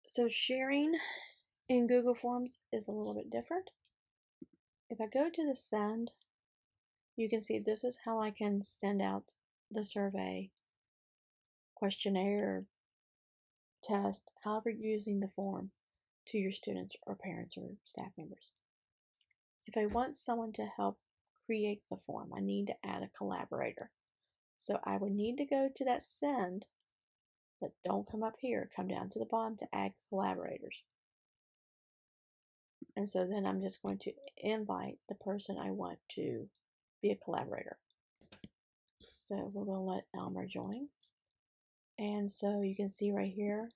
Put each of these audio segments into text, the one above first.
So sharing in Google Forms is a little bit different. If I go to the send, you can see this is how I can send out the survey, questionnaire, test, however you're using the form to your students or parents or staff members. If I want someone to help create the form, I need to add a collaborator. So I would need to go to that send, but don't come up here, come down to the bottom to add collaborators. And so then I'm just going to invite the person I want to be a collaborator. So we're going to let Elmer join. And so you can see right here,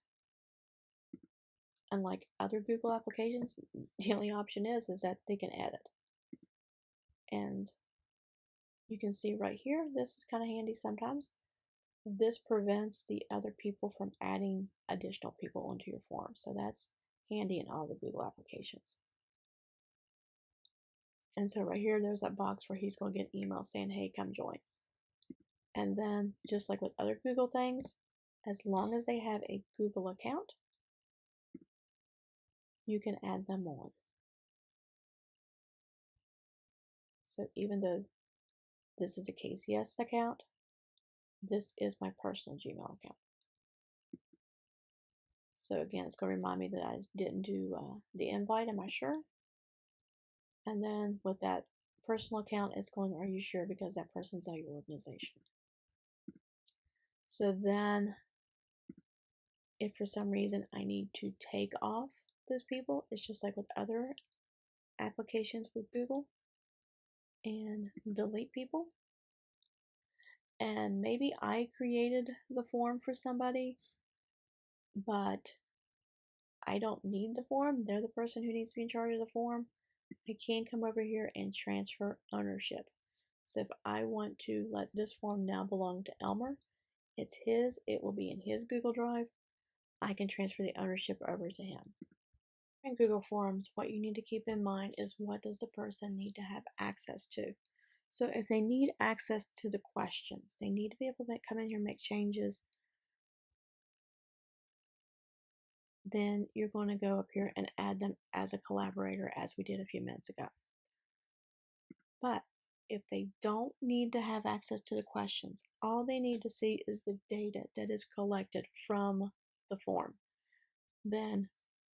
unlike other Google applications, the only option is that they can edit. And you can see right here, this is kind of handy sometimes. This prevents the other people from adding additional people onto your form. So that's handy in all the Google applications. And so right here, there's that box where he's going to get an email saying, hey, come join. And then just like with other Google things, as long as they have a Google account, you can add them on. So even though this is a KCS account, this is my personal Gmail account. So again, it's going to remind me that I didn't do the invite, am I sure? And then with that personal account, it's going, are you sure? Because that person's at your organization. So then, if for some reason I need to take off those people, it's just like with other applications with Google, and delete people. And maybe I created the form for somebody, but I don't need the form. They're the person who needs to be in charge of the form. I can come over here and transfer ownership. So if I want to let this form now belong to Elmer, it's his, it will be in his Google Drive. I can transfer the ownership over to him. In Google Forms, what you need to keep in mind is what does the person need to have access to. So if they need access to the questions, they need to be able to come in here and make changes, then you're going to go up here and add them as a collaborator as we did a few minutes ago. But if they don't need to have access to the questions, all they need to see is the data that is collected from the form, then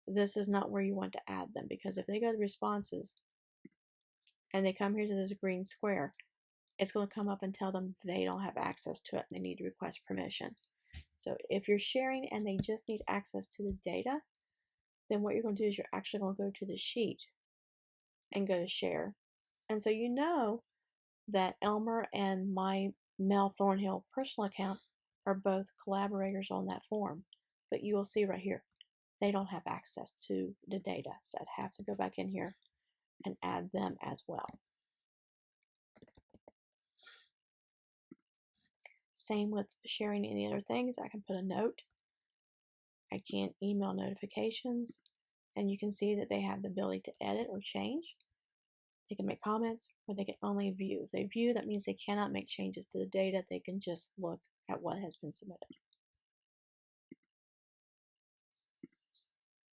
this is not where you want to add them, because if they go to responses and they come here to this green square, it's going to come up and tell them they don't have access to it and they need to request permission. So if you're sharing and they just need access to the data, then what you're going to do is you're actually going to go to the sheet and go to share. And so you know that Elmer and my Mel Thornhill personal account are both collaborators on that form. But you will see right here, they don't have access to the data. So I'd have to go back in here and add them as well. Same with sharing any other things. I can put a note. I can email notifications. And you can see that they have the ability to edit or change. They can make comments, or they can only view. If they view, that means they cannot make changes to the data. They can just look at what has been submitted.